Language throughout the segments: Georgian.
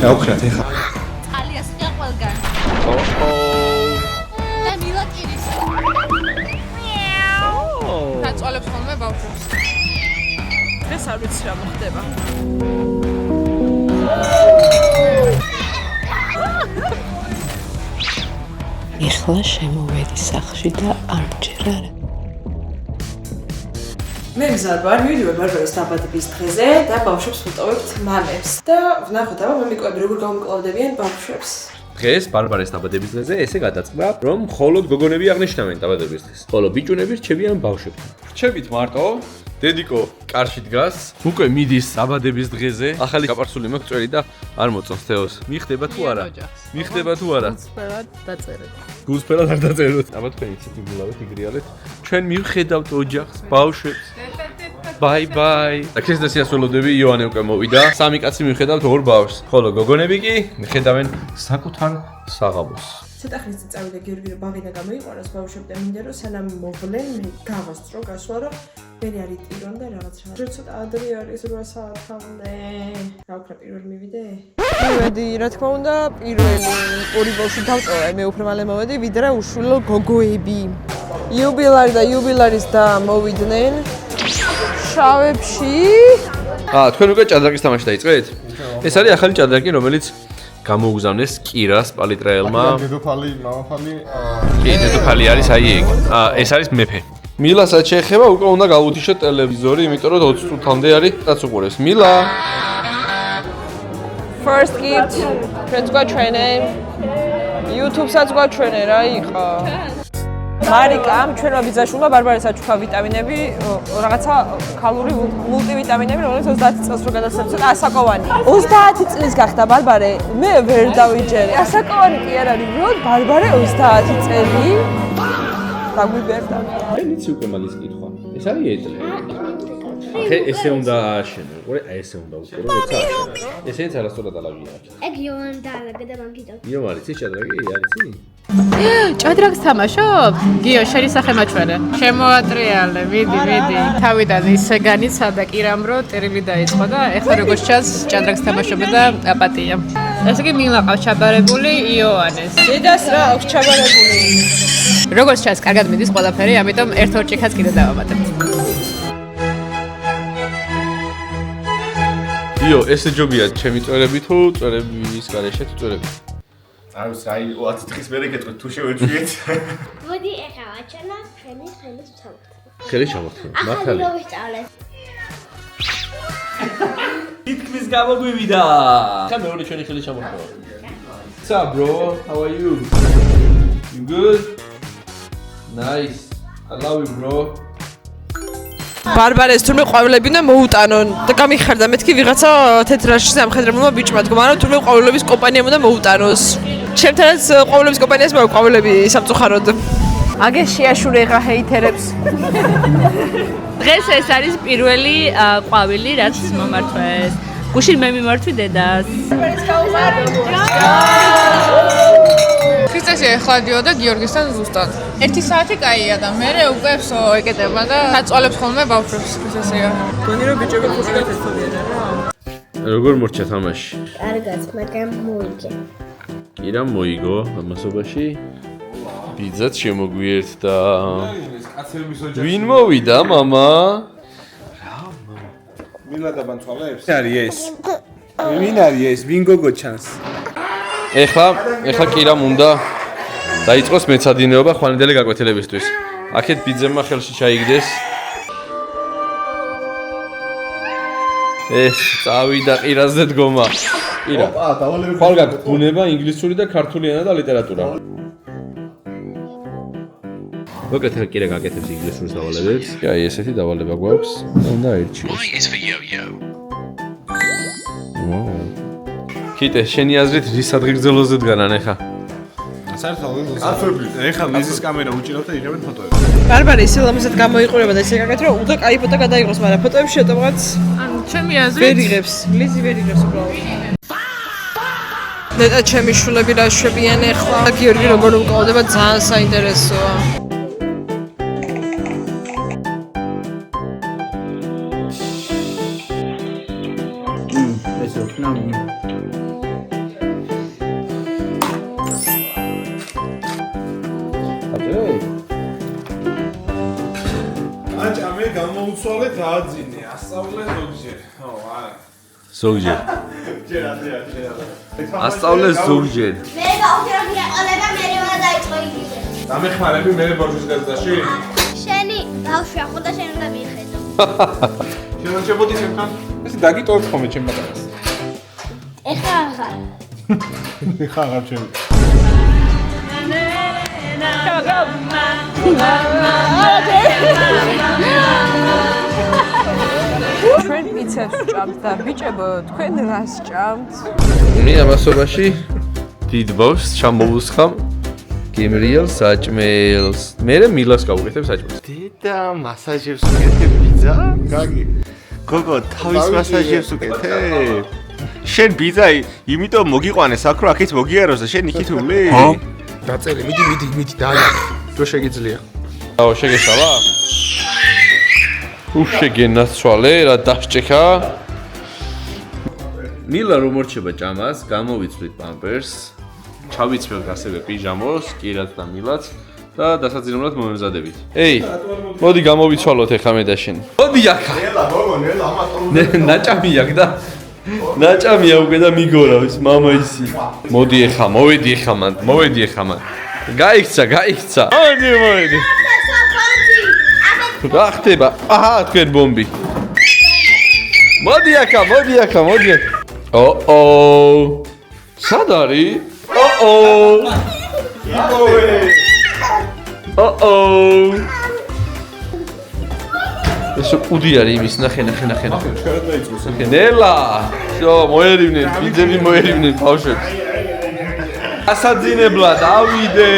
გავხრათ ეხლა. ალიას ყია ყველგან. და მილა კირის. დაწვალებს ხოლმე ბავშვებს. დღეს არ ვიცი რა მოხდება. ეხლა შემოვედი სახლში და არჯერ არა. მე მზად ვარ, მივიდივარ ბარბარეს დაბადების დღეზე და ბავშვებს ვუტოვებთ მამებს. და ვნახოთ, აბა მომიკვები როგორ გამკლავდებიან ბავშვებს. დღეს ბარბარეს დაბადების დღეზე ესე გადაწყდა, რომ მხოლოდ გოგონები აღნიშნავენ დაბადების დღეს. ხოლო ბიჭუნები რჩებიან ბავშვებთან. რჩებით მარტო. დედიკო კარში დგას, უკვე მიდის დაბადების დღეზე. ახალი გაპარსული მაქვს წვერი და არ მოწონს თეოს. მიხდება თუ არა? მიხდება თუ არა? სპერად დაწერეთ. გულსფერად არ დაწეროთ. აბა თქვენ იცით იმულავეთ, იგრიალეთ. ჩვენ მივხედავთ ოჯახს, ბავშვებს. ბაი ბაი. და ქრისტესიას ველოდები იოანე უკვე მოვიდა. სამი კაცი მივხედავთ ორ ბავშვს. ხოლო გოგონები კი მიხედავენ საკუთარ საღამოს. ცოტა ხნის წინ წავიდა გიორგი რომ ბავშვი გამოიყვანოს ბავშვებს და მინდა რომ სანამ მოვლენ მე გავასწრო გასვლა რომ ვერი არის ტირონ და რაღაცა. რო ცოტა ადრე არის 8 საათამდე. რა ვქნა პირველ მივიდე? მივედი რა თქმა უნდა პირველი ორი ბავშვი დავტოვე მე უფრო მალე მოვედი ვიდრე უშვილო გოგოები. იუბილარის და მოვიდნენ შავებში. თქვენ უკვე ჭადრაკის თამაში დაიწყეთ? ეს არის ახალი ჭადრაკი, რომელიც გამოუგზავნეს კირას პალიტრაელმა. დედოფალი, მამაფალი. კი, დედოფალი არის აი ეგ. ეს არის მეფე. მილასაც შეეხება უკვე უნდა გავუთიშოთ ტელევიზორი, იმიტომ რომ 20 წუთამდე არის რაც უყურებს. მილა. First gift, friends გვაჩვენე. YouTube-საც გვაჩვენე რა იყო. მარიკამ ჩვენმა ბიძაშვილმა ბარბარეს აჩუქა ვიტამინები, რაღაცა ქალური მულტივიტამინები, რომელიც 30 წელს რო გადასცემს, ასაკოვანი. 30 წლის გახდა ბარბარე, მე ვერ დავიჯერე. ასაკოვანი კი არ არის, რო ბარბარე 30 წელი. დაგვიბერდა. აი იცი უკვე მალის კითხვა. ეს არის ეტლე. ხე ესე უნდა ააშენო. უყურე, აი ესე უნდა უყურე, როცა ააშენო. ესეც არასწორად ალაგია. ეგ იოან დაალაგა და მან კიდევ. იოარი ცი ჭადრაკი არიცი? ჭადრაკს თამაშობ? გიო, შენი სახე მაჩვენე. შემოატრიალე, მიდი. თავიდან ისე განიცა და კირამ რო ტერილი დაიწყო და ეხლა როგორც ჩანს ჭადრაკს თამაშობენ და აპატია. ესე იგი მილა ყავს ჩაბარებული იოანეს. დედას რა აქვს ჩაბარებული? როგორც ჩანს, კარგად მიდის ყველაფერი, ამიტომ ერთ-ორ ჭიქას კიდე დავამატებ. იო, ესე ჯობია ჩემი წვერები თუ წვერების გარეშე თუ წვერები? არ ვიცი, აი 20 დღის მერე გეტყვით თუ შევეჩვიეთ. მოდი ეხლა ვაჩვენა ჩვენი ხელის ჩამოთვლა. ხელი ჩამოთვლა. ახალი რო ვისწავლე. თითქმის გამოგვივიდა. ხა მეორე ჩვენი ხელი ჩამოთვლა. What's up, bro? How are you? You good? Nice. I love you, bro. ბარბარეს თურმე ყვავილები უნდა მოუტანონ და გამიხარდა მეთქი ვიღაცა თეთრაში სამხედროებმა ბიჭმა თქვა მაგრამ თურმე ყვავილების კომპანიამ უნდა მოუტანოს ჩემთანაც ყვავილების კომპანიას მაქვს ყვავილები სამწუხაროდ აგე შეაშურე რა ჰეითერებს დღეს ეს არის პირველი ყვავილი, რაც მომართვეს. გუშინ მე მიმართვი დედას. ქრისტესი ეხლადიო და გიორგისთან ზუსტად. 1 საათი კაია და მე უკვე ვსო ეკეტება და დაწვალებს ხოლმე ბავშვებს ქრისტესია. გონი რომ ბიჭები ხუჭად ერთობიან რა. როგორ მორჩა თამაში? კარგად, მაგრამ მოიგე. კირა მოიგო ამასობაში. ბიძაც შემოგვიერთდა. ვინ მოვიდა, მამა? მილა და ბანცვალებს? არის ეს? ვინ არის ეს? ვინ გოგო ჩანს? ეხლა კირამ უნდა დაიწყოს მეცადინეობა ხვანიდელი გაკვეთილებისთვის. აქეთ ბიძებმა ხელში ჩაიგდეს. ეს წავიდა ყირაზე დგომა. ყირა. ხვალ გაქვს ბუნება, ინგლისური და ქართული ენა და ლიტერატურა. მოკეთ კირა გაკეთებს ინგლისურ დავალებებს. აი ესეთი დავალება გვაქვს. უნდა ერჩიოს. კიტე, შენი აზრით რის ადგილზელოზე დგანან ეხა? საერთოდ კაცები ეხლა მიზის კამერა უჭირავთ და იღებენ ფოტოებს. ბარბარე ისე ლამაზად გამოიყურება და ისე გაკეთე რომ უნდა კაი ფოტო გადაიღოს, მაგრამ ფოტოებში შეტევაც ანუ ჩემი აზრით ვერ იღებს. ლიზი ვერ იღებს უბრალოდ. და ჩემი შულები რა შვებიან ეხლა. გიორგი როგორ უკავდება ძალიან საინტერესოა. უცვალე დააძინე, ასწავლე ზოგჯერ. ო, არა. ზოგჯერ. ასწავლე ზოგჯერ. მე გავხირო მიყოლე და მე რა დაიწყო იგივე. დამეხმარები მე ბავშვის გაზრდაში? შენი ბავშვი ახლა და შენ უნდა მიხედო. შემოჭებოდი ჩემთან? ესე დაგიტოვებ ხოლმე ჩემ პატარას. ეხლა აღარ. ეხლა აღარ ჩემი. ჩვენ მიცემს ჭამს და ბიჭებო, თქვენ რას ჭამთ? მე ამასობაში დიდ ბავშვს ჩამოვუსხამ გემრიელ საჭმელს. მე მილას გავუკეთებ საჭმელს. დედა მასაჟებს უკეთებ ბიძა? გაგი. გოგო, თავის მასაჟებს უკეთებ? შენ ბიძა, იმიტომ მოგიყვანეს აქ რო აქეთ მოგიაროს და შენ იქით ვლი? ხო? დაწელი, მიდი, დააი. რო შეგიძლია. აუ, შეგეშალა? შეგენაცვალე, რა დასჭექა? მილა რომ მორჩება ჭამას, გამოვიცვლით პამპერს. ჩავიცვლეთ ასევე პიჟამოს, კირაც და მილაც და დასაძინებლად მომემზადებით. ეი, მოდი გამოვიცვალოთ ეხლა მე და შენ. მოდი აქა. ნელა, გოგო, ნელა, ამატო. ნაჭამი აქ და ნაჭამია უკვე და მიგორავს მამა ისი. მოდი ეხლა, მოვედი ეხლა მან. გაიქცა. მოდი. რა ხდება? აჰა, თქვენ ბომბი. მოდი აქა. ო-ო. სად არის? ო-ო. ო-ო. ესო კუდი არის იმის, ნახე. ნელა. შო, მოერივნენ, ბიძები მოერივნენ ბავშვებს. ასაძინებლად ავიდე.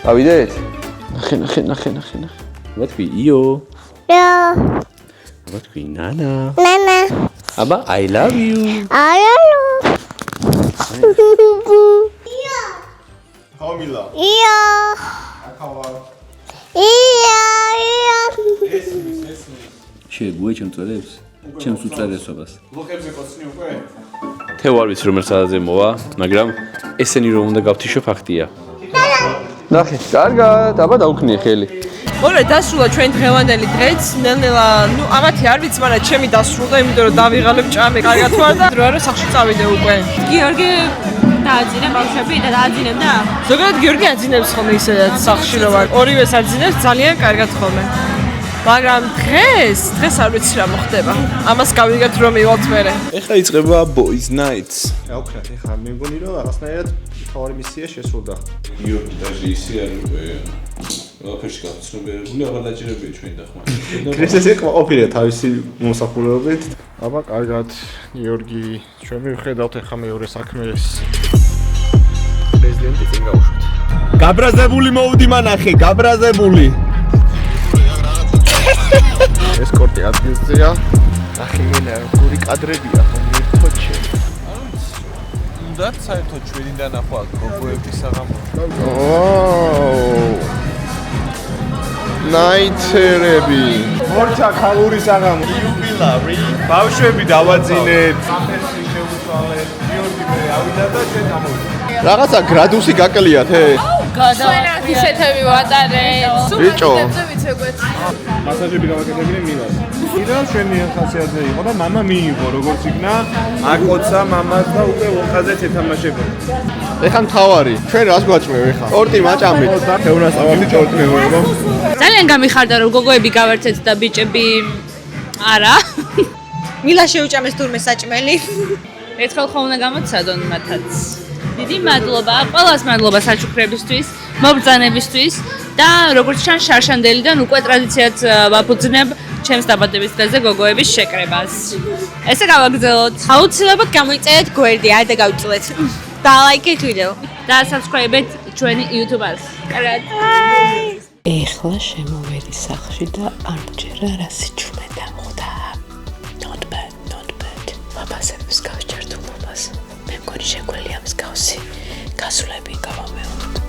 ავიდეთ? ნახე. What we io? Ja. What we nana? Nana. Aba I love you. Hallo. Ja. ხომილა. Ja. ახავა. Ja. შეგუე ჩემ წელებს? ჩემს უწესობას. ლოხებზე ყოცნი უკვე? თევ არ ვიცი რომელ საათზე მოვა, მაგრამ ესენი რომ უნდა გავთიშო ფაქტია. ნახე, კარგად, აბა დაუქნიე ხელი. მორე დასრულა ჩვენ დღევანდელი დღეც, ნელ-ნელა, ამათი არ ვიცი, მაგრამ ჩემი დასრულდა, იმიტომ რომ დავიღალებ ჭამე, კარგად ვარ და რა სახში წავიდე უკვე. გიორგი დააძინა ბავშვები და დააძინებდა? ზოგადად გიორგი აძინებს ხოლმე ისედაც სახში რო ვარ. ორივეს აძინებს ძალიან კარგად ხოლმე. მაგრამ დღეს არ ვიცი რა მოხდება. ამას გავიგებთ რომ მივალთ მერე. ეხლა იწყება boys nights. ავქრათ ეხლა მე მგონი რომ რაღაცნაირად თავარი მისია შესრულდა. იორგი და ისი არის ყველაფერში გაცნობიერებული, აღარ დაჭირებია ჩვენი დახმარება. ქრისტეს ეკმა ყოფილია თავისი მომსახურებით. აბა კარგად, გიორგი, ჩვენ მივხედავთ ეხლა მეორე საქმეს. პრეზიდენტი წინ გავუშვით. გაბრაზებული მოვდი მანახე, გაბრაზებული. ესკორტი ადგილზეა. ნახე მენა, გური კადრებია ხო მირთოჩე. უნდათ საერთოდ ჩვენიდან ახლა გოგოების საღამო. ნაიცერები. მორჩა ქალური საღამო. იუბილარი. ბავშვები დავაძინეთ. სამფერში შევუსვალეთ. გიორგი მე ავიდა და შენ გამოვიდა. რაღაცა გრადუსი გაკლიათ ე? ჩვენად ისეთები ვატარეთ. ბიჭო. მასაჟები გავაკეთებინე მილას. კიდევ ჩვენი ხასიათზე იყო და მამა მიიღო როგორც იქნა, აკოცა მამას და უკვე ვოხაზე ეთამაშებოდა. ეხლა მთავარი, ჩვენ რას გვაჭმევ ეხლა? ტორტი მაჭამით. თევნას ავამი ტორტი მეგობრებო. ძალიან გამიხარდა რომ გოგოები გავერთეთ და ბიჭები არა. მილა შეუჭამეს თურმე საჭმელი. ერთხელ ხომ უნდა გამოცადონ მათაც. დიდი მადლობა, ყველას მადლობა საჩუქრებისთვის, მობრძანებისთვის და როგორც ჩანს შარშანდელიდან უკვე ტრადიციად ვაფუძნებ ჩემს დაბადების დღეზე გოგოების შეკრებას. ესე გავაგრძელოთ. აუცილებლად გამოიწერეთ გვერდი, არ და გავიწილეთ. და ლაიქეთ ვიდეო. და subscribe-ეთ ჩვენი YouTube-ს. კარგად. ეხლა შემოვედი სახლში და არ მჯერა რა სიჩუმე დამხდა. Not bad. მამაზე მსგავს ჯერ თუ მამას. მე მგონი შეგვიძლია მსგავსი გასვლები გავამეო.